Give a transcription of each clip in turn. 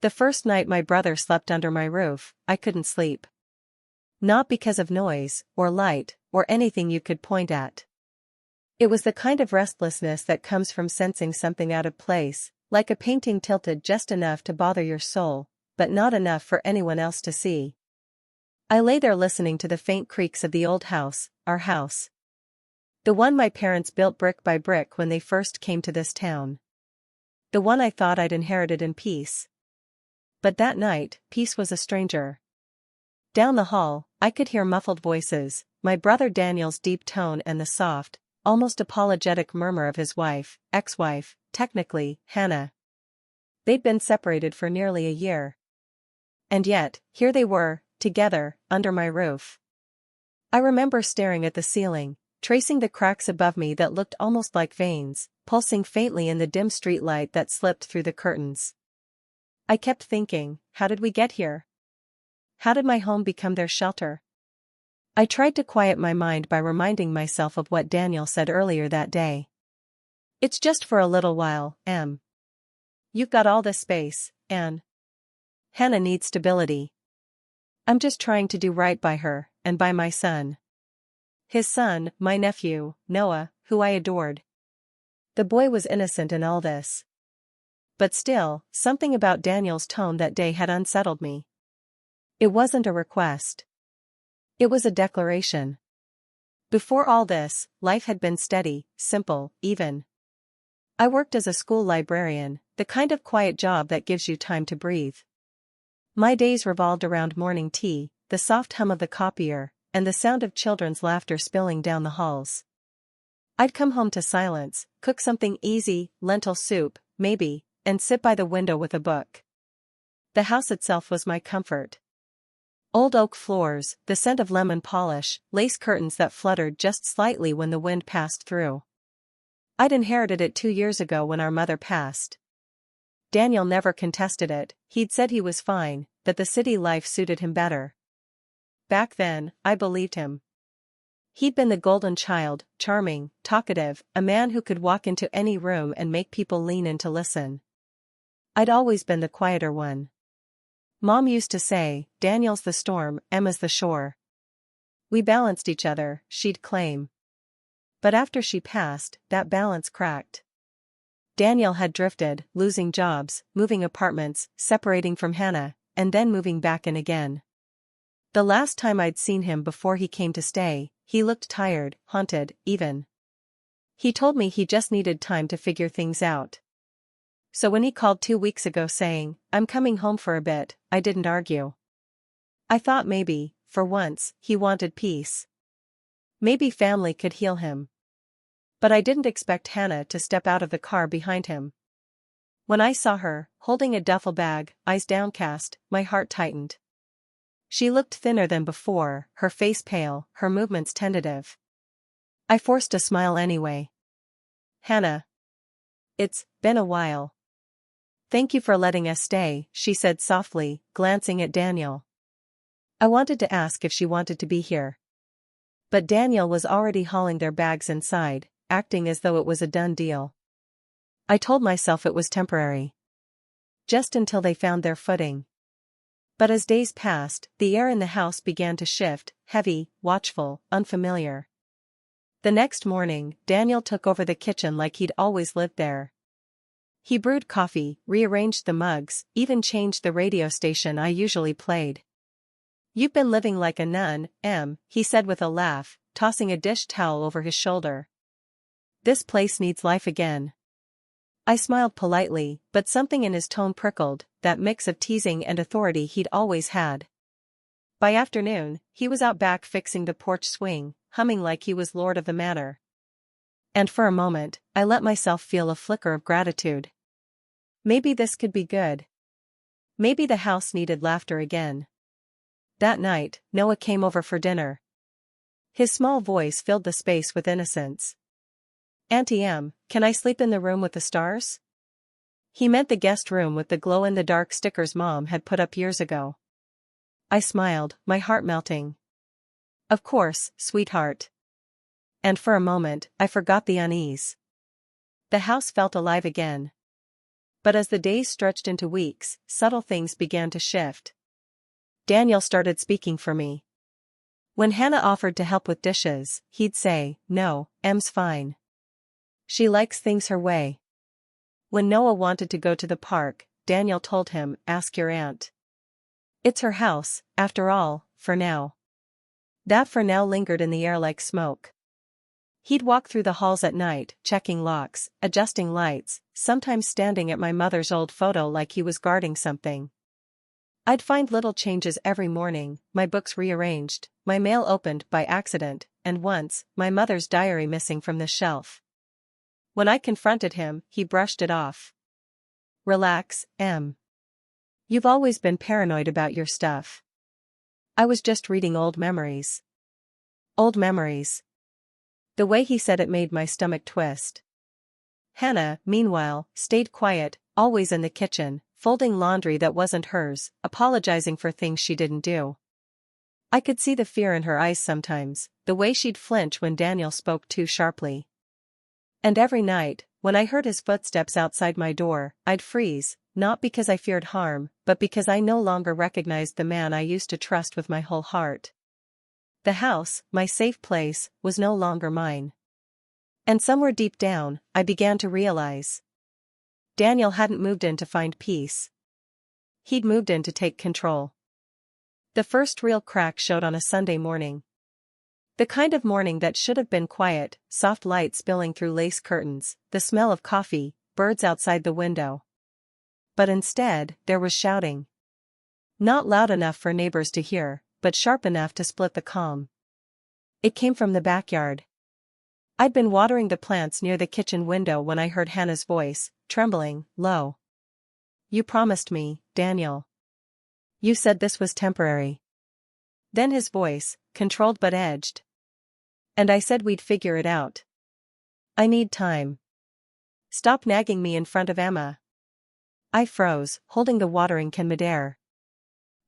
The first night my brother slept under my roof, I couldn't sleep. Not because of noise, or light, or anything you could point at. It was the kind of restlessness that comes from sensing something out of place, like a painting tilted just enough to bother your soul, but not enough for anyone else to see. I lay there listening to the faint creaks of the old house, our house. The one my parents built brick by brick when they first came to this town. The one I thought I'd inherited in peace. But that night, peace was a stranger. Down the hall, I could hear muffled voices, my brother Daniel's deep tone and the soft, almost apologetic murmur of his wife, ex-wife, technically, Hannah. They'd been separated for nearly a year. And yet, here they were, together, under my roof. I remember staring at the ceiling, tracing the cracks above me that looked almost like veins, pulsing faintly in the dim streetlight that slipped through the curtains. I kept thinking, how did we get here? How did my home become their shelter? I tried to quiet my mind by reminding myself of what Daniel said earlier that day. It's just for a little while, Em. You've got all this space, and Hannah needs stability. I'm just trying to do right by her, and by my son. His son, my nephew, Noah, who I adored. The boy was innocent in all this. But still, something about Daniel's tone that day had unsettled me. It wasn't a request. It was a declaration. Before all this, life had been steady, simple, even. I worked as a school librarian, the kind of quiet job that gives you time to breathe. My days revolved around morning tea, the soft hum of the copier, and the sound of children's laughter spilling down the halls. I'd come home to silence, cook something easy, lentil soup, maybe, and sit by the window with a book. The house itself was my comfort. Old oak floors, the scent of lemon polish, lace curtains that fluttered just slightly when the wind passed through. I'd inherited it 2 years ago when our mother passed. Daniel never contested it, he'd said he was fine, that the city life suited him better. Back then, I believed him. He'd been the golden child, charming, talkative, a man who could walk into any room and make people lean in to listen. I'd always been the quieter one. Mom used to say, Daniel's the storm, Emma's the shore. We balanced each other, she'd claim. But after she passed, that balance cracked. Daniel had drifted, losing jobs, moving apartments, separating from Hannah, and then moving back in again. The last time I'd seen him before he came to stay, he looked tired, haunted, even. He told me he just needed time to figure things out. So when he called 2 weeks ago saying, I'm coming home for a bit, I didn't argue. I thought maybe, for once, he wanted peace. Maybe family could heal him. But I didn't expect Hannah to step out of the car behind him. When I saw her, holding a duffel bag, eyes downcast, my heart tightened. She looked thinner than before, her face pale, her movements tentative. I forced a smile anyway. Hannah. It's been a while. Thank you for letting us stay, she said softly, glancing at Daniel. I wanted to ask if she wanted to be here. But Daniel was already hauling their bags inside, acting as though it was a done deal. I told myself it was temporary. Just until they found their footing. But as days passed, the air in the house began to shift, heavy, watchful, unfamiliar. The next morning, Daniel took over the kitchen like he'd always lived there. He brewed coffee, rearranged the mugs, even changed the radio station I usually played. You've been living like a nun, Em, he said with a laugh, tossing a dish towel over his shoulder. This place needs life again. I smiled politely, but something in his tone prickled, that mix of teasing and authority he'd always had. By afternoon, he was out back fixing the porch swing, humming like he was lord of the manor. And for a moment, I let myself feel a flicker of gratitude. Maybe this could be good. Maybe the house needed laughter again. That night, Noah came over for dinner. His small voice filled the space with innocence. Auntie Em, can I sleep in the room with the stars? He meant the guest room with the glow-in-the-dark stickers Mom had put up years ago. I smiled, my heart melting. Of course, sweetheart. And for a moment, I forgot the unease. The house felt alive again. But as the days stretched into weeks, subtle things began to shift. Daniel started speaking for me. When Hannah offered to help with dishes, he'd say, "No, Em's fine. She likes things her way." When Noah wanted to go to the park, Daniel told him, "Ask your aunt. It's her house, after all, for now." That "for now" lingered in the air like smoke. He'd walk through the halls at night, checking locks, adjusting lights, sometimes standing at my mother's old photo like he was guarding something. I'd find little changes every morning, my books rearranged, my mail opened by accident, and once, my mother's diary missing from the shelf. When I confronted him, he brushed it off. "Relax, Em. You've always been paranoid about your stuff. I was just reading old memories." Old memories. The way he said it made my stomach twist. Hannah, meanwhile, stayed quiet, always in the kitchen, folding laundry that wasn't hers, apologizing for things she didn't do. I could see the fear in her eyes sometimes, the way she'd flinch when Daniel spoke too sharply. And every night, when I heard his footsteps outside my door, I'd freeze, not because I feared harm, but because I no longer recognized the man I used to trust with my whole heart. The house, my safe place, was no longer mine. And somewhere deep down, I began to realize. Daniel hadn't moved in to find peace. He'd moved in to take control. The first real crack showed on a Sunday morning. The kind of morning that should have been quiet, soft light spilling through lace curtains, the smell of coffee, birds outside the window. But instead, there was shouting. Not loud enough for neighbors to hear, but sharp enough to split the calm. It came from the backyard. I'd been watering the plants near the kitchen window when I heard Hannah's voice, trembling, low. "You promised me, Daniel. You said this was temporary." Then his voice, controlled but edged. "And I said we'd figure it out. I need time. Stop nagging me in front of Emma." I froze, holding the watering can midair.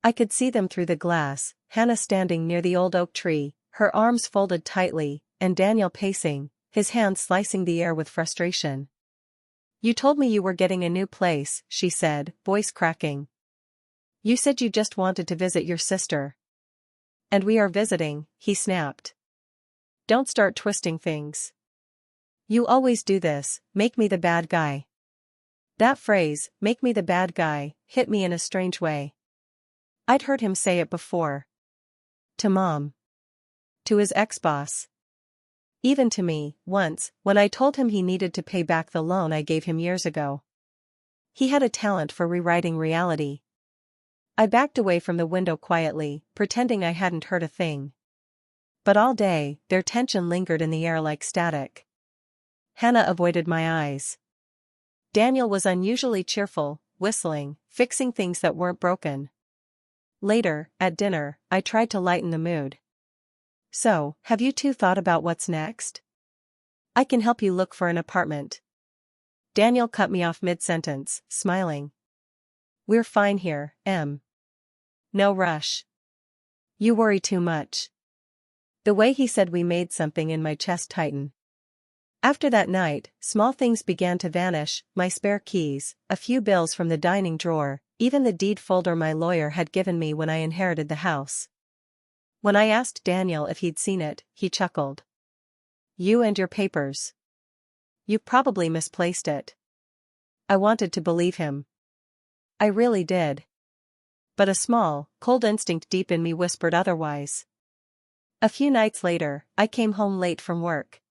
I could see them through the glass, Hannah standing near the old oak tree, her arms folded tightly, and Daniel pacing, his hands slicing the air with frustration. "You told me you were getting a new place," she said, voice cracking. "You said you just wanted to visit your sister." "And we are visiting," he snapped. "Don't start twisting things. You always do this, make me the bad guy." That phrase, "make me the bad guy," hit me in a strange way. I'd heard him say it before. To Mom. To his ex-boss. Even to me, once, when I told him he needed to pay back the loan I gave him years ago. He had a talent for rewriting reality. I backed away from the window quietly, pretending I hadn't heard a thing. But all day, their tension lingered in the air like static. Hannah avoided my eyes. Daniel was unusually cheerful, whistling, fixing things that weren't broken. Later, at dinner, I tried to lighten the mood. "So, have you two thought about what's next? I can help you look for an apartment." Daniel cut me off mid-sentence, smiling. "We're fine here, Em. No rush. You worry too much." The way he said we made something in my chest tighten. After that night, small things began to vanish, my spare keys, a few bills from the dining drawer, even the deed folder my lawyer had given me when I inherited the house. When I asked Daniel if he'd seen it, he chuckled. "You and your papers. You probably misplaced it." I wanted to believe him. I really did. But a small, cold instinct deep in me whispered otherwise. A few nights later, I came home late from work.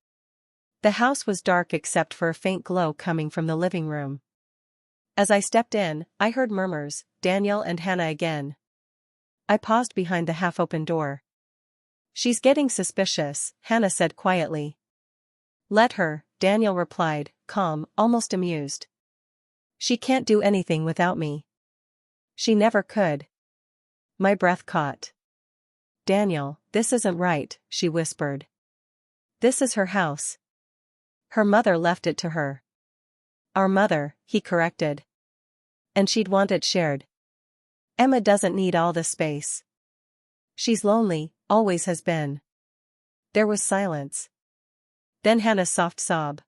The house was dark except for a faint glow coming from the living room. As I stepped in, I heard murmurs, Daniel and Hannah again. I paused behind the half-open door. "She's getting suspicious," Hannah said quietly. "Let her," Daniel replied, calm, almost amused. "She can't do anything without me. She never could." My breath caught. "Daniel, this isn't right," she whispered. "This is her house. Her mother left it to her." "Our mother," he corrected. "And she'd want it shared. Emma doesn't need all the space. She's lonely, always has been." There was silence. Then Hannah's soft sob.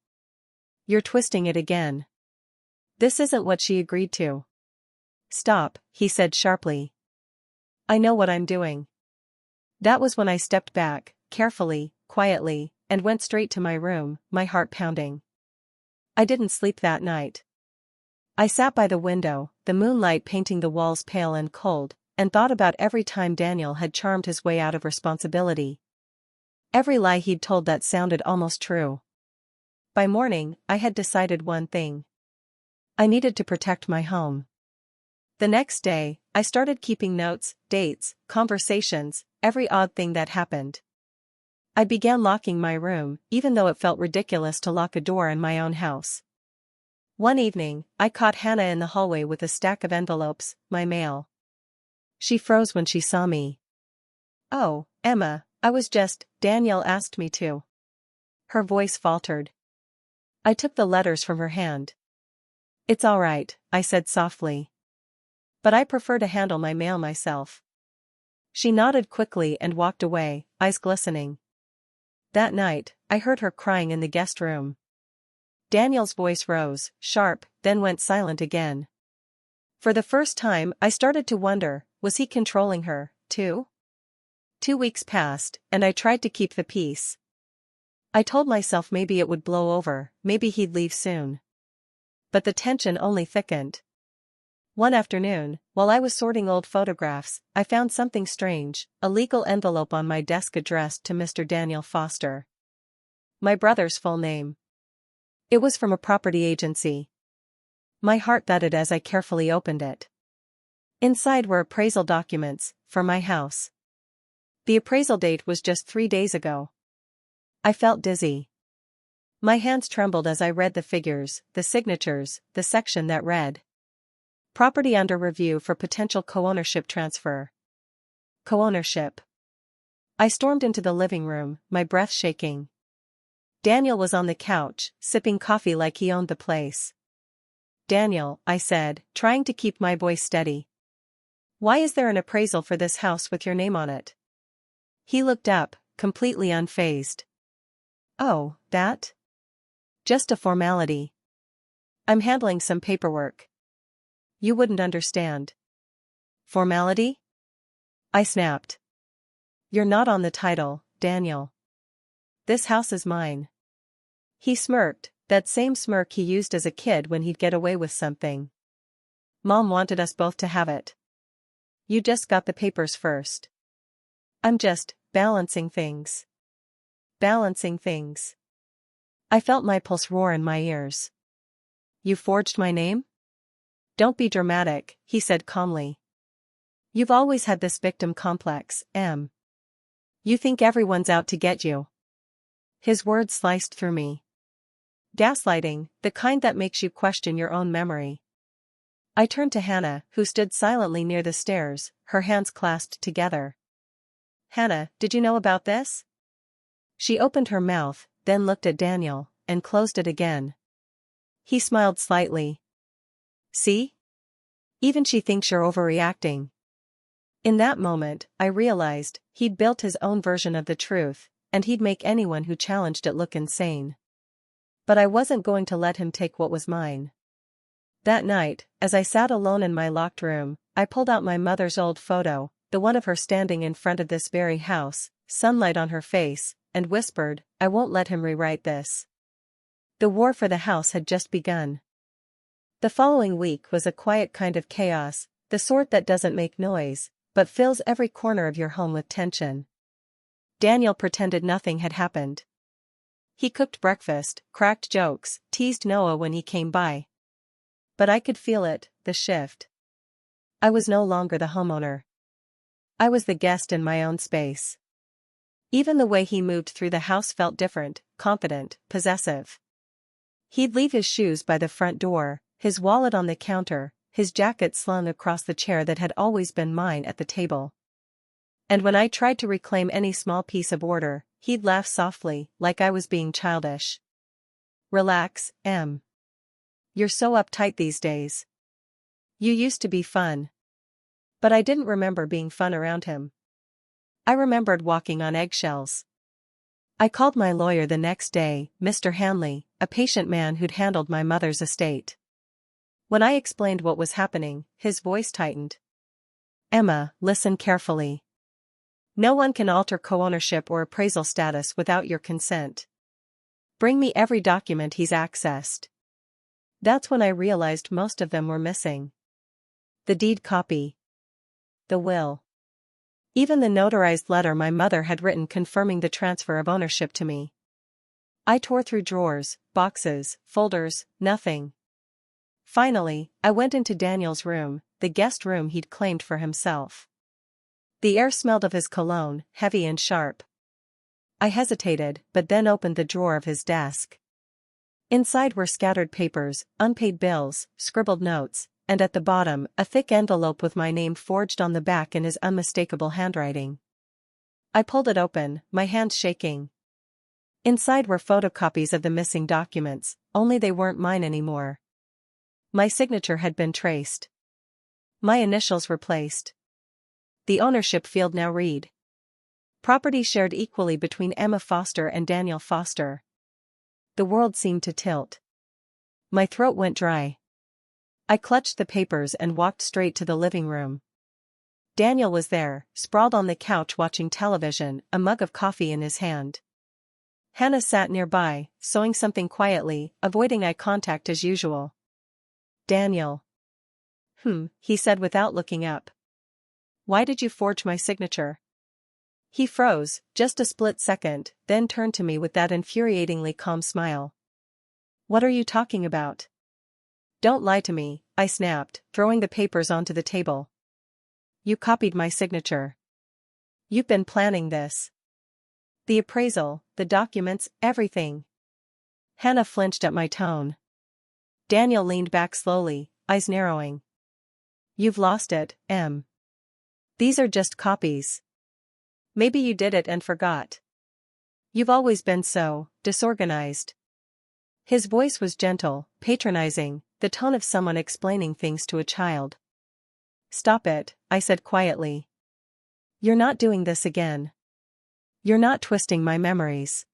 "You're twisting it again." This isn't what she agreed to. Stop, he said sharply. I know what I'm doing. That was when I stepped back, carefully, quietly, and went straight to my room, my heart pounding. I didn't sleep that night. I sat by the window, the moonlight painting the walls pale and cold, and thought about every time Daniel had charmed his way out of responsibility. Every lie he'd told that sounded almost true. By morning, I had decided one thing. I needed to protect my home. The next day, I started keeping notes, dates, conversations, every odd thing that happened. I began locking my room, even though it felt ridiculous to lock a door in my own house. One evening, I caught Hannah in the hallway with a stack of envelopes, my mail. She froze when she saw me. Oh, Emma, Daniel asked me to. Her voice faltered. I took the letters from her hand. It's all right, I said softly. But I prefer to handle my mail myself. She nodded quickly and walked away, eyes glistening. That night, I heard her crying in the guest room. Daniel's voice rose, sharp, then went silent again. For the first time, I started to wonder, was he controlling her, too? 2 weeks passed, and I tried to keep the peace. I told myself maybe it would blow over, maybe he'd leave soon. But the tension only thickened. One afternoon, while I was sorting old photographs, I found something strange, a legal envelope on my desk addressed to Mr. Daniel Foster. My brother's full name. It was from a property agency. My heart thudded as I carefully opened it. Inside were appraisal documents, for my house. The appraisal date was just 3 days ago. I felt dizzy. My hands trembled as I read the figures, the signatures, the section that read. Property under review for potential co-ownership transfer. Co-ownership. I stormed into the living room, my breath shaking. Daniel was on the couch, sipping coffee like he owned the place. Daniel, I said, trying to keep my voice steady. Why is there an appraisal for this house with your name on it? He looked up, completely unfazed. Oh, that? Just a formality. I'm handling some paperwork. You wouldn't understand. Formality? I snapped. You're not on the title, Daniel. This house is mine. He smirked, that same smirk he used as a kid when he'd get away with something. Mom wanted us both to have it. You just got the papers first. I'm just balancing things. Balancing things. I felt my pulse roar in my ears. You forged my name? Don't be dramatic, he said calmly. You've always had this victim complex, Em. You think everyone's out to get you. His words sliced through me. Gaslighting, the kind that makes you question your own memory. I turned to Hannah, who stood silently near the stairs, her hands clasped together. Hannah, did you know about this? She opened her mouth, then looked at Daniel, and closed it again. He smiled slightly. See? Even she thinks you're overreacting. In that moment, I realized, he'd built his own version of the truth, and he'd make anyone who challenged it look insane. But I wasn't going to let him take what was mine. That night, as I sat alone in my locked room, I pulled out my mother's old photo, the one of her standing in front of this very house, sunlight on her face, and whispered, I won't let him rewrite this. The war for the house had just begun. The following week was a quiet kind of chaos, the sort that doesn't make noise, but fills every corner of your home with tension. Daniel pretended nothing had happened. He cooked breakfast, cracked jokes, teased Noah when he came by. But I could feel it, the shift. I was no longer the homeowner. I was the guest in my own space. Even the way he moved through the house felt different, confident, possessive. He'd leave his shoes by the front door, his wallet on the counter, his jacket slung across the chair that had always been mine at the table. And when I tried to reclaim any small piece of order, he'd laugh softly, like I was being childish. Relax, Em. You're so uptight these days. You used to be fun. But I didn't remember being fun around him. I remembered walking on eggshells. I called my lawyer the next day, Mr. Hanley, a patient man who'd handled my mother's estate. When I explained what was happening, his voice tightened. Emma, listen carefully. No one can alter co-ownership or appraisal status without your consent. Bring me every document he's accessed. That's when I realized most of them were missing. The deed copy. The will. Even the notarized letter my mother had written confirming the transfer of ownership to me. I tore through drawers, boxes, folders, nothing. Finally, I went into Daniel's room, the guest room he'd claimed for himself. The air smelled of his cologne, heavy and sharp. I hesitated, but then opened the drawer of his desk. Inside were scattered papers, unpaid bills, scribbled notes, and at the bottom, a thick envelope with my name forged on the back in his unmistakable handwriting. I pulled it open, my hands shaking. Inside were photocopies of the missing documents, only they weren't mine anymore. My signature had been traced. My initials replaced. The ownership field now read: property shared equally between Emma Foster and Daniel Foster. The world seemed to tilt. My throat went dry. I clutched the papers and walked straight to the living room. Daniel was there, sprawled on the couch watching television, a mug of coffee in his hand. Hannah sat nearby, sewing something quietly, avoiding eye contact as usual. Daniel. He said without looking up. Why did you forge my signature? He froze, just a split second, then turned to me with that infuriatingly calm smile. What are you talking about? Don't lie to me, I snapped, throwing the papers onto the table. You copied my signature. You've been planning this. The appraisal, the documents, everything. Hannah flinched at my tone. Daniel leaned back slowly, eyes narrowing. You've lost it, Em. These are just copies. Maybe you did it and forgot. You've always been so disorganized. His voice was gentle, patronizing, the tone of someone explaining things to a child. Stop it, I said quietly. You're not doing this again. You're not twisting my memories.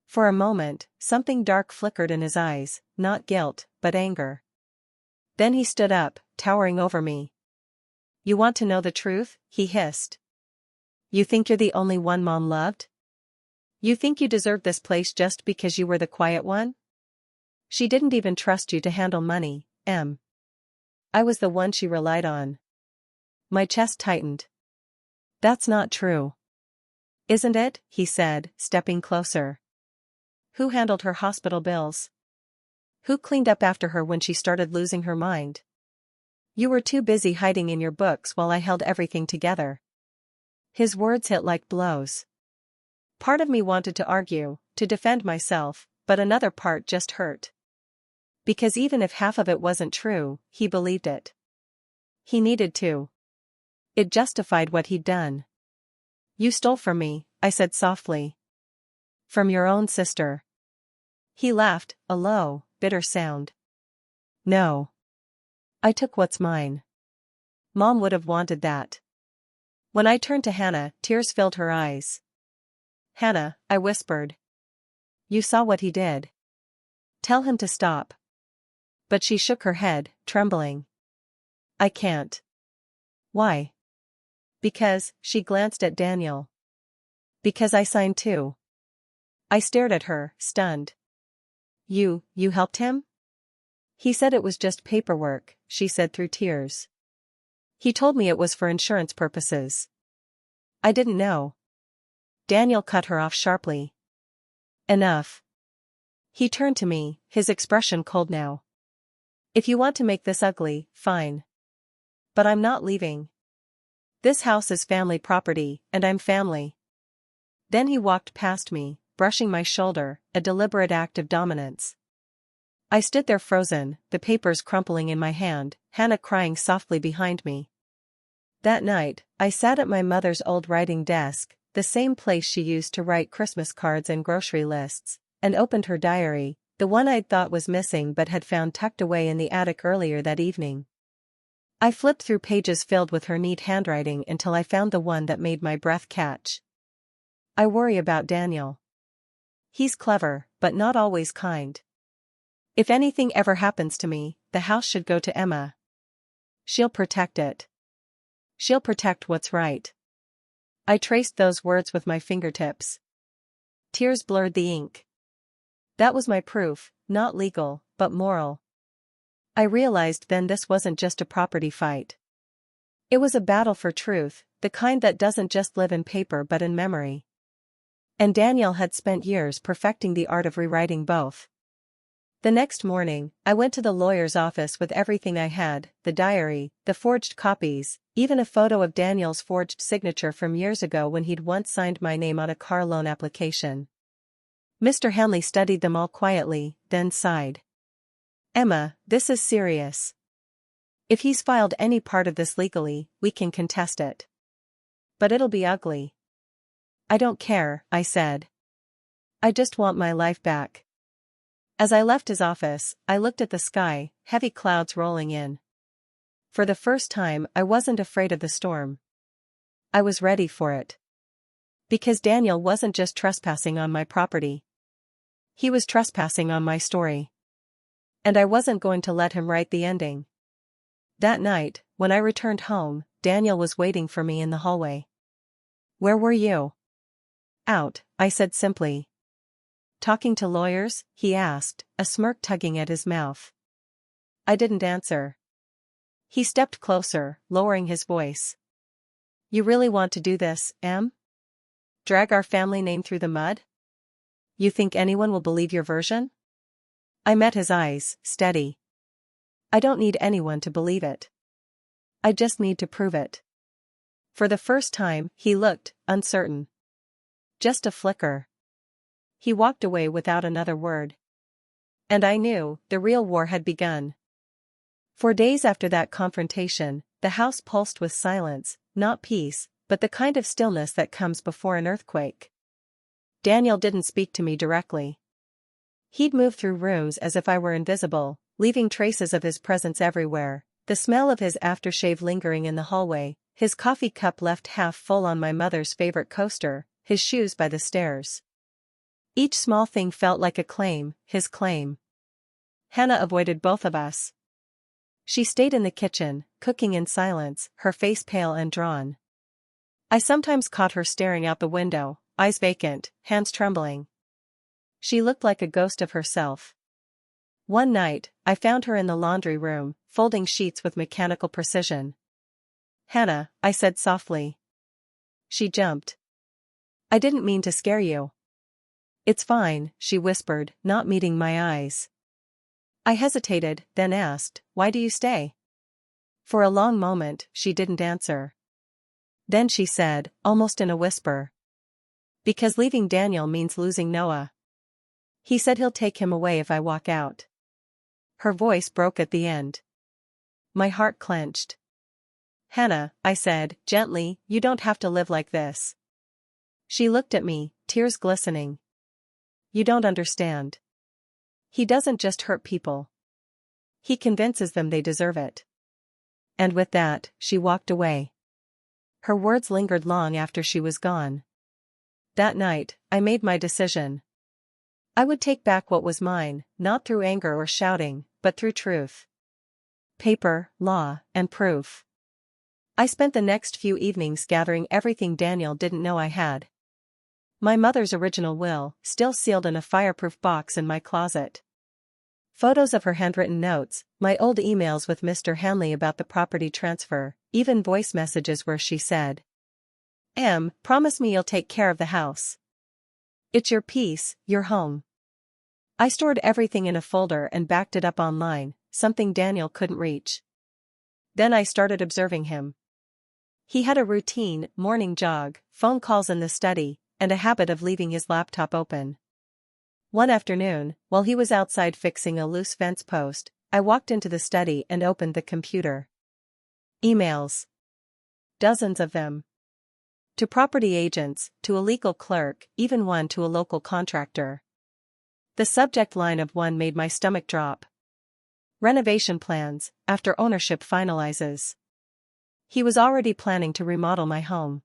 For a moment, something dark flickered in his eyes, not guilt, but anger. Then he stood up, towering over me. You want to know the truth? He hissed. You think you're the only one Mom loved? You think you deserve this place just because you were the quiet one? She didn't even trust you to handle money, Em. I was the one she relied on. My chest tightened. That's not true. Isn't it? He said, stepping closer. Who handled her hospital bills? Who cleaned up after her when she started losing her mind? You were too busy hiding in your books while I held everything together. His words hit like blows. Part of me wanted to argue, to defend myself, but another part just hurt. Because even if half of it wasn't true, he believed it. He needed to. It justified what he'd done. You stole from me, I said softly. From your own sister. He laughed, a low, bitter sound. No. I took what's mine. Mom would have wanted that. When I turned to Hannah, tears filled her eyes. Hannah, I whispered. You saw what he did. Tell him to stop. But she shook her head, trembling. I can't. Why? Because, she glanced at Daniel. Because I signed too. I stared at her, stunned. You helped him? He said it was just paperwork, she said through tears. He told me it was for insurance purposes. I didn't know. Daniel cut her off sharply. Enough. He turned to me, his expression cold now. If you want to make this ugly, fine. But I'm not leaving. This house is family property, and I'm family. Then he walked past me, brushing my shoulder, a deliberate act of dominance. I stood there frozen, the papers crumpling in my hand, Hannah crying softly behind me. That night, I sat at my mother's old writing desk, the same place she used to write Christmas cards and grocery lists, and opened her diary, the one I'd thought was missing but had found tucked away in the attic earlier that evening. I flipped through pages filled with her neat handwriting until I found the one that made my breath catch. I worry about Daniel. He's clever, but not always kind. If anything ever happens to me, the house should go to Emma. She'll protect it. She'll protect what's right. I traced those words with my fingertips. Tears blurred the ink. That was my proof, not legal, but moral. I realized then this wasn't just a property fight. It was a battle for truth, the kind that doesn't just live in paper but in memory. And Daniel had spent years perfecting the art of rewriting both. The next morning, I went to the lawyer's office with everything I had, the diary, the forged copies, even a photo of Daniel's forged signature from years ago when he'd once signed my name on a car loan application. Mr. Hanley studied them all quietly, then sighed. Emma, this is serious. If he's filed any part of this legally, we can contest it. But it'll be ugly. I don't care, I said. I just want my life back. As I left his office, I looked at the sky, heavy clouds rolling in. For the first time, I wasn't afraid of the storm. I was ready for it. Because Daniel wasn't just trespassing on my property. He was trespassing on my story. And I wasn't going to let him write the ending. That night, when I returned home, Daniel was waiting for me in the hallway. Where were you? Out, I said simply. Talking to lawyers? He asked, a smirk tugging at his mouth. I didn't answer. He stepped closer, lowering his voice. You really want to do this, Em? Drag our family name through the mud? You think anyone will believe your version? I met his eyes, steady. I don't need anyone to believe it. I just need to prove it. For the first time, he looked uncertain. Just a flicker. He walked away without another word. And I knew the real war had begun. For days after that confrontation, the house pulsed with silence, not peace, but the kind of stillness that comes before an earthquake. Daniel didn't speak to me directly. He'd move through rooms as if I were invisible, leaving traces of his presence everywhere, the smell of his aftershave lingering in the hallway, his coffee cup left half full on my mother's favorite coaster, his shoes by the stairs. Each small thing felt like a claim, his claim. Hannah avoided both of us. She stayed in the kitchen, cooking in silence, her face pale and drawn. I sometimes caught her staring out the window, eyes vacant, hands trembling. She looked like a ghost of herself. One night, I found her in the laundry room, folding sheets with mechanical precision. Hannah, I said softly. She jumped. I didn't mean to scare you. It's fine, she whispered, not meeting my eyes. I hesitated, then asked, why do you stay? For a long moment, she didn't answer. Then she said, almost in a whisper. Because leaving Daniel means losing Noah. He said he'll take him away if I walk out. Her voice broke at the end. My heart clenched. Hannah, I said, gently, you don't have to live like this. She looked at me, tears glistening. You don't understand. He doesn't just hurt people. He convinces them they deserve it. And with that, she walked away. Her words lingered long after she was gone. That night, I made my decision. I would take back what was mine, not through anger or shouting, but through truth. Paper, law, and proof. I spent the next few evenings gathering everything Daniel didn't know I had. My mother's original will, still sealed in a fireproof box in my closet. Photos of her handwritten notes, my old emails with Mr. Hanley about the property transfer, even voice messages where she said, Em, promise me you'll take care of the house. It's your peace, your home. I stored everything in a folder and backed it up online, something Daniel couldn't reach. Then I started observing him. He had a routine, morning jog, phone calls in the study, and a habit of leaving his laptop open. One afternoon, while he was outside fixing a loose fence post, I walked into the study and opened the computer. Emails. Dozens of them. To property agents, to a legal clerk, even one to a local contractor. The subject line of one made my stomach drop. Renovation plans, after ownership finalizes. He was already planning to remodel my home.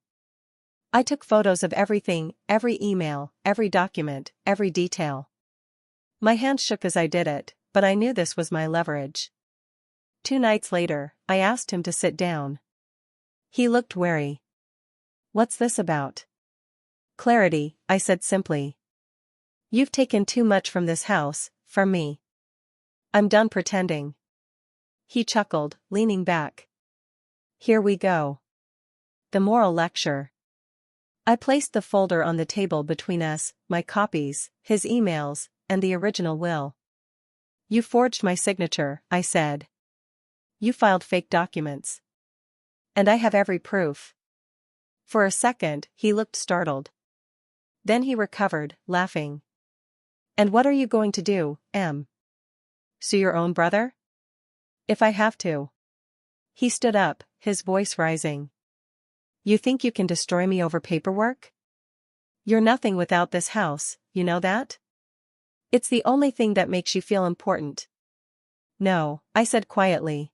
I took photos of everything, every email, every document, every detail. My hands shook as I did it, but I knew this was my leverage. 2 nights later, I asked him to sit down. He looked wary. "What's this about?" "Clarity," I said simply. "You've taken too much from this house, from me. I'm done pretending." He chuckled, leaning back. "Here we go. The moral lecture." I placed the folder on the table between us, my copies, his emails, and the original will. "You forged my signature," I said. "You filed fake documents. And I have every proof." For a second, he looked startled. Then he recovered, laughing. "And what are you going to do, Em? Sue your own brother?" "If I have to." He stood up, his voice rising. "You think you can destroy me over paperwork? You're nothing without this house, you know that? It's the only thing that makes you feel important." "No," I said quietly.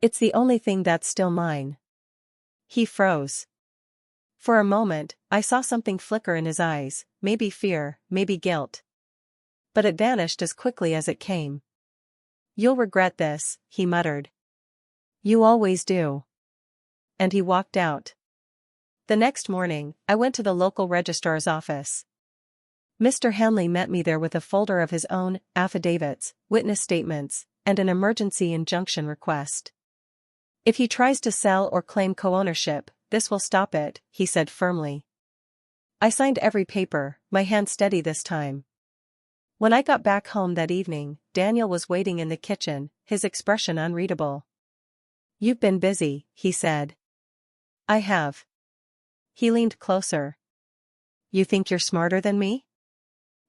"It's the only thing that's still mine." He froze. For a moment, I saw something flicker in his eyes, maybe fear, maybe guilt. But it vanished as quickly as it came. "You'll regret this," he muttered. "You always do." And he walked out. The next morning, I went to the local registrar's office. Mr. Hanley met me there with a folder of his own, affidavits, witness statements, and an emergency injunction request. "If he tries to sell or claim co-ownership, this will stop it," he said firmly. I signed every paper, my hand steady this time. When I got back home that evening, Daniel was waiting in the kitchen, his expression unreadable. "You've been busy," he said. "I have." He leaned closer. "You think you're smarter than me?"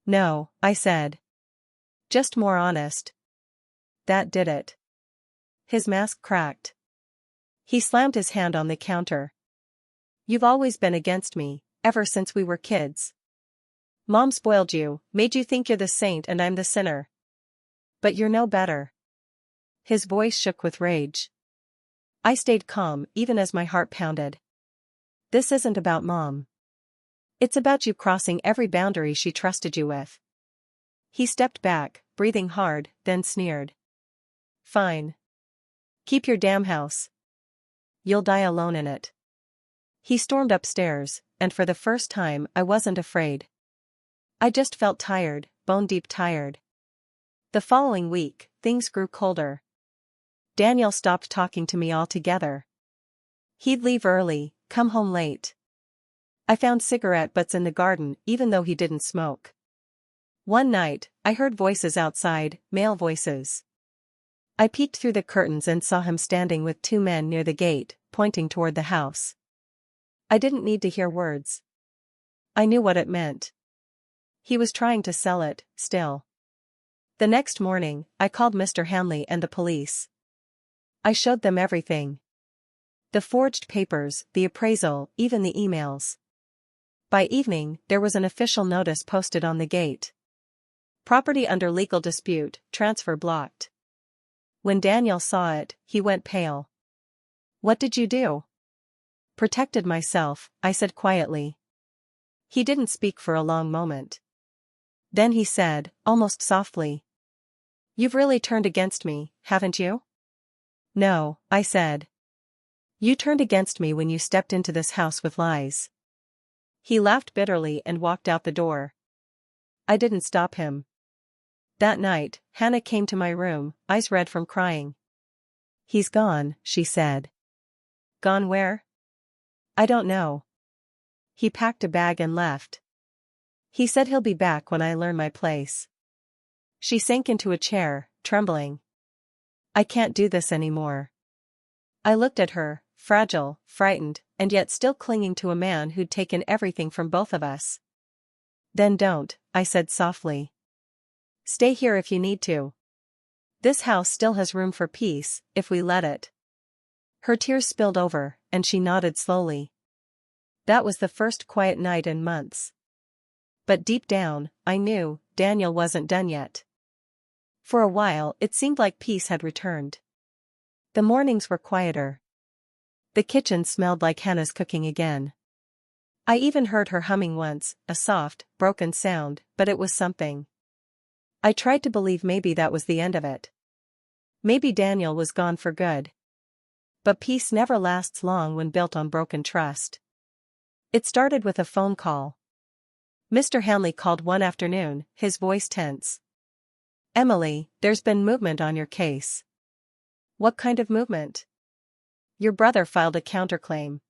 "No," I said. "Just more honest." That did it. His mask cracked. He slammed his hand on the counter. "You've always been against me, ever since we were kids. Mom spoiled you, made you think you're the saint and I'm the sinner. But you're no better." His voice shook with rage. I stayed calm even as my heart pounded. "This isn't about Mom. It's about you crossing every boundary she trusted you with." He stepped back, breathing hard, then sneered. "Fine. Keep your damn house. You'll die alone in it." He stormed upstairs, and for the first time I wasn't afraid. I just felt tired, bone-deep tired. The following week, things grew colder. Daniel stopped talking to me altogether. He'd leave early, come home late. I found cigarette butts in the garden even though he didn't smoke. One night, I heard voices outside, male voices. I peeked through the curtains and saw him standing with 2 men near the gate, pointing toward the house. I didn't need to hear words. I knew what it meant. He was trying to sell it, still. The next morning, I called Mr. Hanley and the police. I showed them everything. The forged papers, the appraisal, even the emails. By evening, there was an official notice posted on the gate. "Property under legal dispute, transfer blocked." When Daniel saw it, he went pale. "What did you do?" "Protected myself," I said quietly. He didn't speak for a long moment. Then he said, almost softly, "You've really turned against me, haven't you?" "No," I said. "You turned against me when you stepped into this house with lies." He laughed bitterly and walked out the door. I didn't stop him. That night, Hannah came to my room, eyes red from crying. "He's gone," she said. "Gone where?" "I don't know. He packed a bag and left. He said he'll be back when I learn my place." She sank into a chair, trembling. "I can't do this anymore." I looked at her, fragile, frightened, and yet still clinging to a man who'd taken everything from both of us. "Then don't," I said softly. "Stay here if you need to. This house still has room for peace, if we let it." Her tears spilled over, and she nodded slowly. That was the first quiet night in months. But deep down, I knew, Daniel wasn't done yet. For a while it seemed like peace had returned. The mornings were quieter. The kitchen smelled like Hannah's cooking again. I even heard her humming once, a soft, broken sound, but it was something. I tried to believe maybe that was the end of it. Maybe Daniel was gone for good. But peace never lasts long when built on broken trust. It started with a phone call. Mr. Hanley called one afternoon, his voice tense. "Emily, there's been movement on your case." "What kind of movement?" "Your brother filed a counterclaim.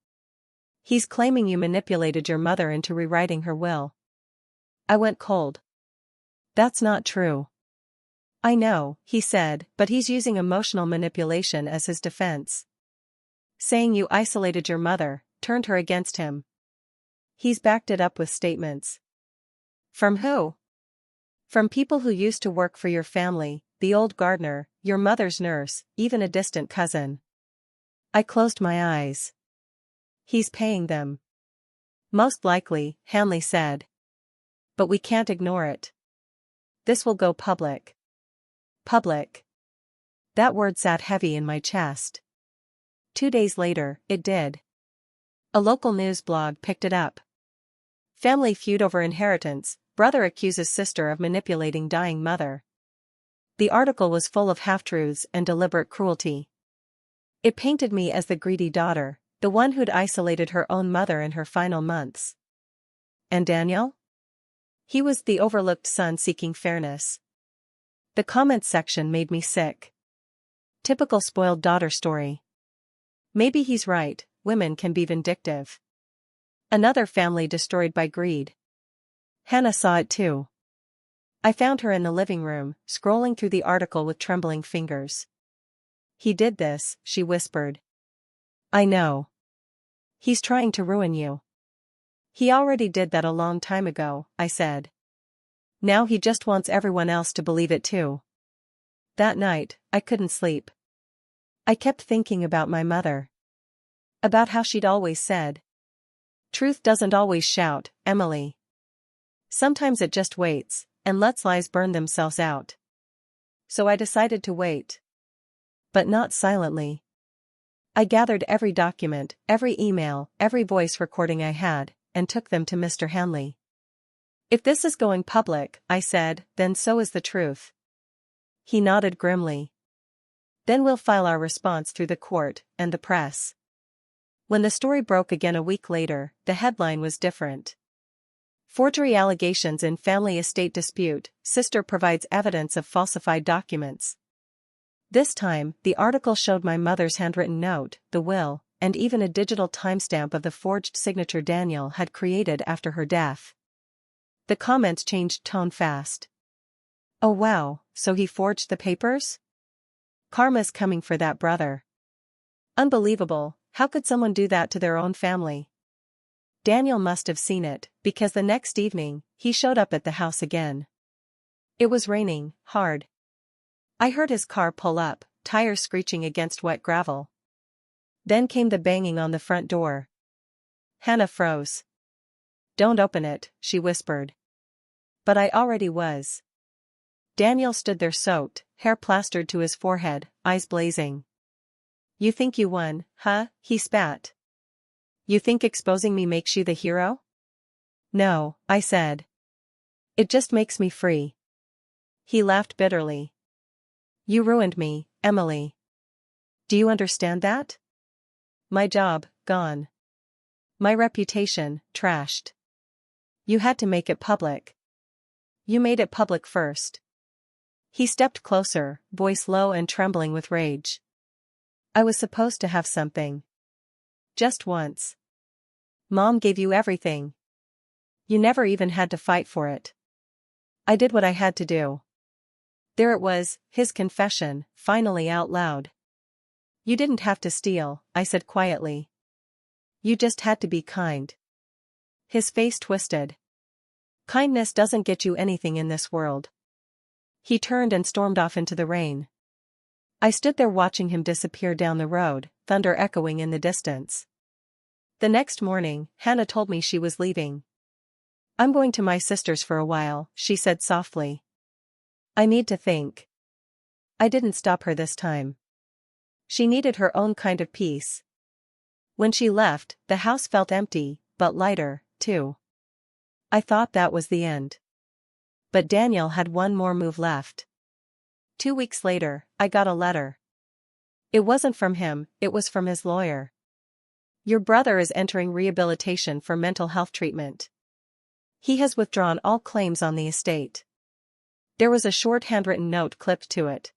He's claiming you manipulated your mother into rewriting her will." I went cold. "That's not true." "I know," he said, "but he's using emotional manipulation as his defense. Saying you isolated your mother, turned her against him. He's backed it up with statements." "From who?" "From people who used to work for your family, the old gardener, your mother's nurse, even a distant cousin." I closed my eyes. "He's paying them." "Most likely," Hanley said. "But we can't ignore it. This will go public." Public. That word sat heavy in my chest. 2 days later, it did. A local news blog picked it up. "Family feud over inheritance, brother accuses sister of manipulating dying mother." The article was full of half-truths and deliberate cruelty. It painted me as the greedy daughter, the one who'd isolated her own mother in her final months. And Daniel? He was the overlooked son seeking fairness. The comments section made me sick. Typical spoiled daughter story. Maybe he's right, women can be vindictive. Another family destroyed by greed. Hannah saw it too. I found her in the living room, scrolling through the article with trembling fingers. "He did this," she whispered. "I know. He's trying to ruin you." "He already did that a long time ago," I said. "Now he just wants everyone else to believe it too." That night, I couldn't sleep. I kept thinking about my mother. About how she'd always said, "Truth doesn't always shout, Emily. Sometimes it just waits, and lets lies burn themselves out." So I decided to wait. But not silently. I gathered every document, every email, every voice recording I had, and took them to Mr. Hanley. "If this is going public," I said, "then so is the truth." He nodded grimly. "Then we'll file our response through the court and the press." When the story broke again a week later, the headline was different. "Forgery allegations in family estate dispute, sister provides evidence of falsified documents." This time, the article showed my mother's handwritten note, the will, and even a digital timestamp of the forged signature Daniel had created after her death. The comments changed tone fast. "Oh wow, so he forged the papers? Karma's coming for that brother. Unbelievable, how could someone do that to their own family?" Daniel must have seen it, because the next evening, he showed up at the house again. It was raining, hard. I heard his car pull up, tires screeching against wet gravel. Then came the banging on the front door. Hannah froze. "Don't open it," she whispered. But I already was. Daniel stood there soaked, hair plastered to his forehead, eyes blazing. "You think you won, huh?" he spat. "You think exposing me makes you the hero?" "No," I said. "It just makes me free." He laughed bitterly. "You ruined me, Emily. Do you understand that? My job, gone. My reputation, trashed. You had to make it public. You made it public first." He stepped closer, voice low and trembling with rage. "I was supposed to have something. Just once. Mom gave you everything. You never even had to fight for it. I did what I had to do." There it was, his confession, finally out loud. "You didn't have to steal," I said quietly. "You just had to be kind." His face twisted. "Kindness doesn't get you anything in this world." He turned and stormed off into the rain. I stood there watching him disappear down the road, thunder echoing in the distance. The next morning, Hannah told me she was leaving. "I'm going to my sister's for a while," she said softly. "I need to think." I didn't stop her this time. She needed her own kind of peace. When she left, the house felt empty, but lighter, too. I thought that was the end. But Daniel had one more move left. 2 weeks later, I got a letter. It wasn't from him, it was from his lawyer. Your brother is entering rehabilitation for mental health treatment. He has withdrawn all claims on the estate. There was a short handwritten note clipped to it.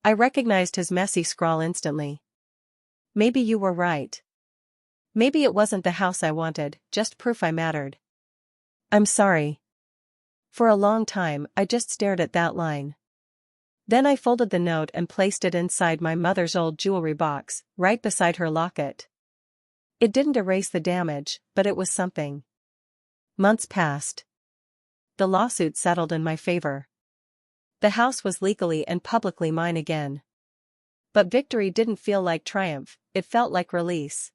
I recognized his messy scrawl instantly. Maybe you were right. Maybe it wasn't the house I wanted, just proof I mattered. I'm sorry. For a long time, I just stared at that line. Then I folded the note and placed it inside my mother's old jewelry box, right beside her locket. It didn't erase the damage, but it was something. Months passed. The lawsuit settled in my favor. The house was legally and publicly mine again. But victory didn't feel like triumph, it felt like release.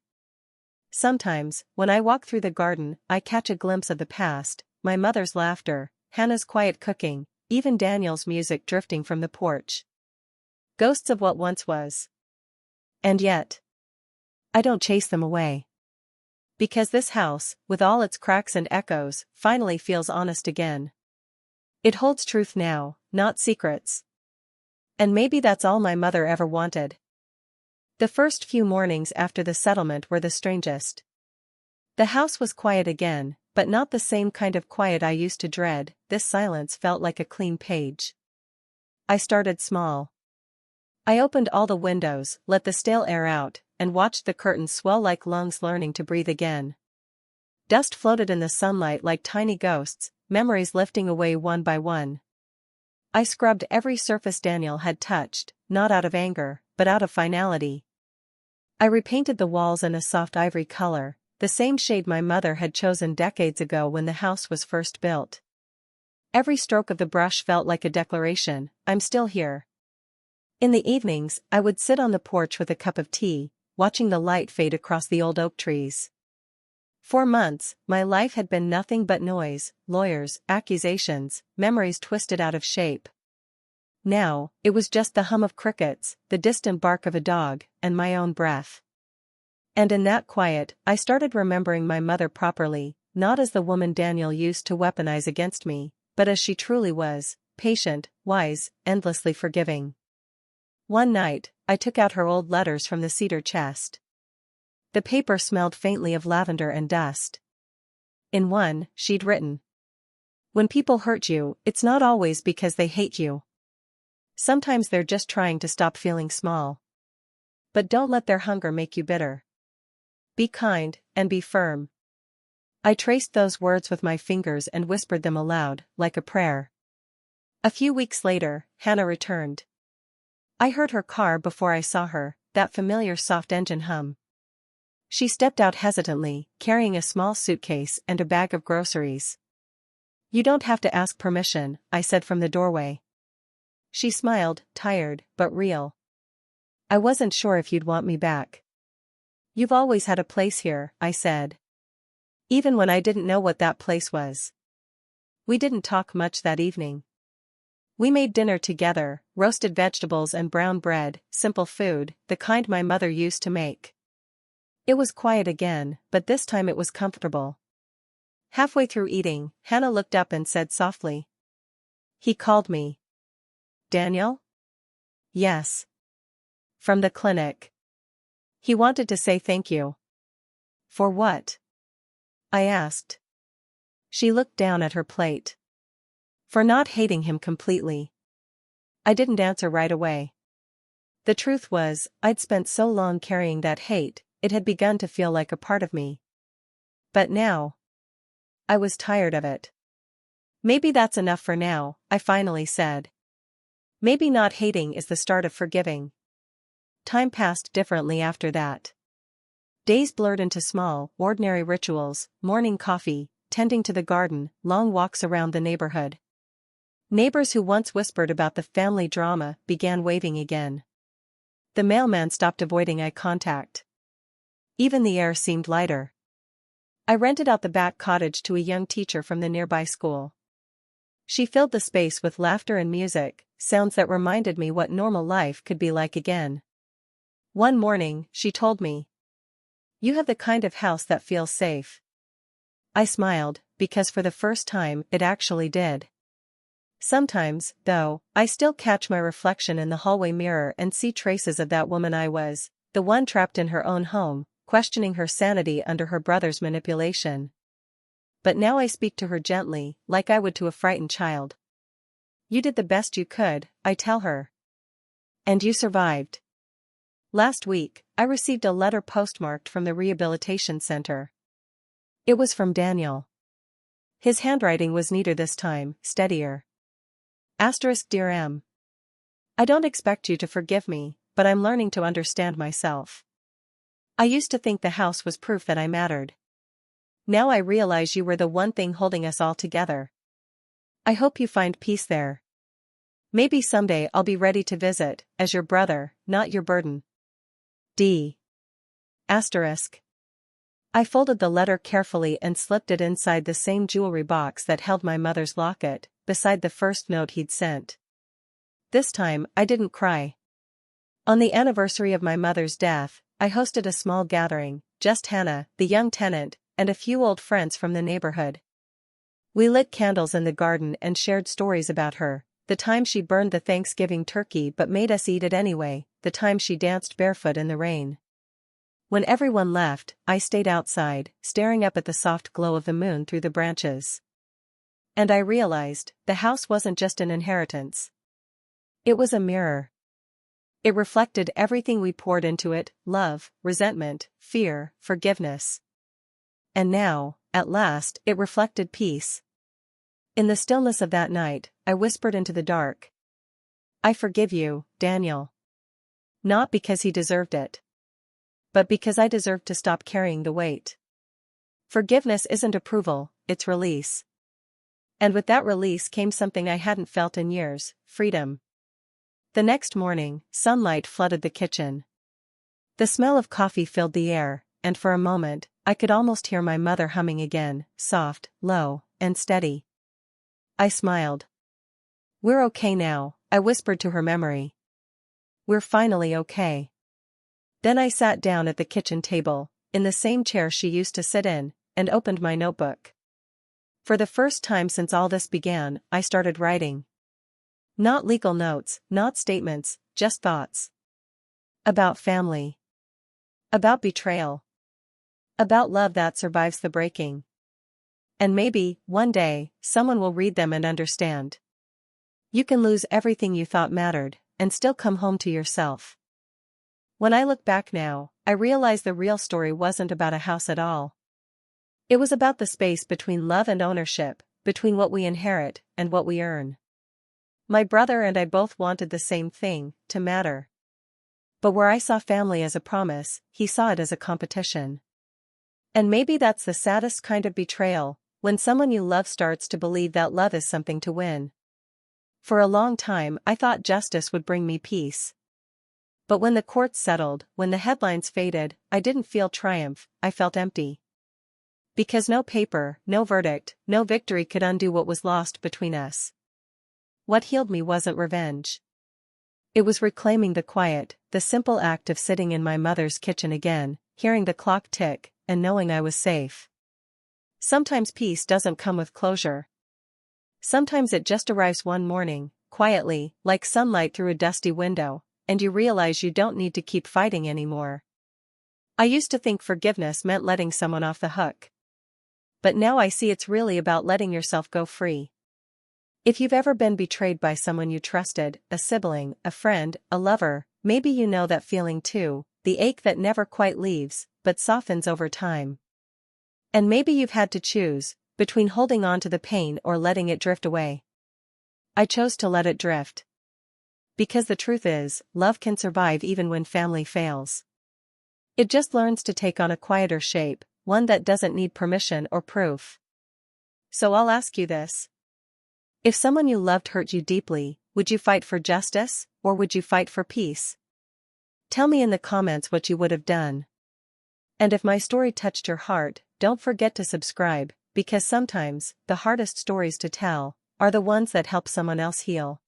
Sometimes, when I walk through the garden, I catch a glimpse of the past, my mother's laughter, Hannah's quiet cooking, even Daniel's music drifting from the porch. Ghosts of what once was. And yet, I don't chase them away. Because this house, with all its cracks and echoes, finally feels honest again. It holds truth now, not secrets. And maybe that's all my mother ever wanted. The first few mornings after the settlement were the strangest. The house was quiet again, but not the same kind of quiet I used to dread. This silence felt like a clean page. I started small. I opened all the windows, let the stale air out, and watched the curtains swell like lungs learning to breathe again. Dust floated in the sunlight like tiny ghosts, memories lifting away one by one. I scrubbed every surface Daniel had touched, not out of anger, but out of finality. I repainted the walls in a soft ivory color, the same shade my mother had chosen decades ago when the house was first built. Every stroke of the brush felt like a declaration, I'm still here. In the evenings, I would sit on the porch with a cup of tea, watching the light fade across the old oak trees. For months, my life had been nothing but noise, lawyers, accusations, memories twisted out of shape. Now, it was just the hum of crickets, the distant bark of a dog, and my own breath. And in that quiet, I started remembering my mother properly, not as the woman Daniel used to weaponize against me, but as she truly was, patient, wise, endlessly forgiving. One night, I took out her old letters from the cedar chest. The paper smelled faintly of lavender and dust. In one, she'd written, "When people hurt you, it's not always because they hate you. Sometimes they're just trying to stop feeling small. But don't let their hunger make you bitter. Be kind, and be firm." I traced those words with my fingers and whispered them aloud, like a prayer. A few weeks later, Hannah returned. I heard her car before I saw her, that familiar soft engine hum. She stepped out hesitantly, carrying a small suitcase and a bag of groceries. "You don't have to ask permission," I said from the doorway. She smiled, tired, but real. "I wasn't sure if you'd want me back." "You've always had a place here," I said. Even when I didn't know what that place was. We didn't talk much that evening. We made dinner together, roasted vegetables and brown bread, simple food, the kind my mother used to make. It was quiet again, but this time it was comfortable. Halfway through eating, Hannah looked up and said softly, "He called me." "Daniel?" "Yes. From the clinic. He wanted to say thank you." "For what?" I asked. She looked down at her plate. "For not hating him completely." I didn't answer right away. The truth was, I'd spent so long carrying that hate, it had begun to feel like a part of me. But now, I was tired of it. "Maybe that's enough for now," I finally said. "Maybe not hating is the start of forgiving." Time passed differently after that. Days blurred into small, ordinary rituals, morning coffee, tending to the garden, long walks around the neighborhood. Neighbors who once whispered about the family drama began waving again. The mailman stopped avoiding eye contact. Even the air seemed lighter. I rented out the back cottage to a young teacher from the nearby school. She filled the space with laughter and music, sounds that reminded me what normal life could be like again. One morning, she told me, "You have the kind of house that feels safe." I smiled, because for the first time, it actually did. Sometimes, though, I still catch my reflection in the hallway mirror and see traces of that woman I was, the one trapped in her own home, questioning her sanity under her brother's manipulation. But now I speak to her gently, like I would to a frightened child. You did the best you could, I tell her. And you survived. Last week, I received a letter postmarked from the rehabilitation center. It was from Daniel. His handwriting was neater this time, steadier. Dear M. I don't expect you to forgive me, but I'm learning to understand myself. I used to think the house was proof that I mattered. Now I realize you were the one thing holding us all together. I hope you find peace there. Maybe someday I'll be ready to visit, as your brother, not your burden. D. Asterisk. I folded the letter carefully and slipped it inside the same jewelry box that held my mother's locket, beside the first note he'd sent. This time, I didn't cry. On the anniversary of my mother's death, I hosted a small gathering, just Hannah, the young tenant, and a few old friends from the neighborhood. We lit candles in the garden and shared stories about her, the time she burned the Thanksgiving turkey but made us eat it anyway, the time she danced barefoot in the rain. When everyone left, I stayed outside, staring up at the soft glow of the moon through the branches. And I realized, the house wasn't just an inheritance. It was a mirror. It reflected everything we poured into it: love, resentment, fear, forgiveness. And now, at last, it reflected peace. In the stillness of that night, I whispered into the dark. I forgive you, Daniel. Not because he deserved it, but because I deserved to stop carrying the weight. Forgiveness isn't approval, it's release. And with that release came something I hadn't felt in years: freedom. The next morning, sunlight flooded the kitchen. The smell of coffee filled the air, and for a moment, I could almost hear my mother humming again, soft, low, and steady. I smiled. We're okay now, I whispered to her memory. We're finally okay. Then I sat down at the kitchen table, in the same chair she used to sit in, and opened my notebook. For the first time since all this began, I started writing. Not legal notes, not statements, just thoughts. About family. About betrayal. About love that survives the breaking. And maybe, one day, someone will read them and understand. You can lose everything you thought mattered, and still come home to yourself. When I look back now, I realize the real story wasn't about a house at all. It was about the space between love and ownership, between what we inherit and what we earn. My brother and I both wanted the same thing: to matter. But where I saw family as a promise, he saw it as a competition. And maybe that's the saddest kind of betrayal, when someone you love starts to believe that love is something to win. For a long time I thought justice would bring me peace. But when the courts settled, when the headlines faded, I didn't feel triumph, I felt empty. Because no paper, no verdict, no victory could undo what was lost between us. What healed me wasn't revenge. It was reclaiming the quiet, the simple act of sitting in my mother's kitchen again, hearing the clock tick, and knowing I was safe. Sometimes peace doesn't come with closure. Sometimes it just arrives one morning, quietly, like sunlight through a dusty window, and you realize you don't need to keep fighting anymore. I used to think forgiveness meant letting someone off the hook. But now I see it's really about letting yourself go free. If you've ever been betrayed by someone you trusted, a sibling, a friend, a lover, maybe you know that feeling too, the ache that never quite leaves, but softens over time. And maybe you've had to choose between holding on to the pain or letting it drift away. I chose to let it drift. Because the truth is, love can survive even when family fails. It just learns to take on a quieter shape, one that doesn't need permission or proof. So I'll ask you this. If someone you loved hurt you deeply, would you fight for justice, or would you fight for peace? Tell me in the comments what you would have done. And if my story touched your heart, don't forget to subscribe, because sometimes, the hardest stories to tell are the ones that help someone else heal.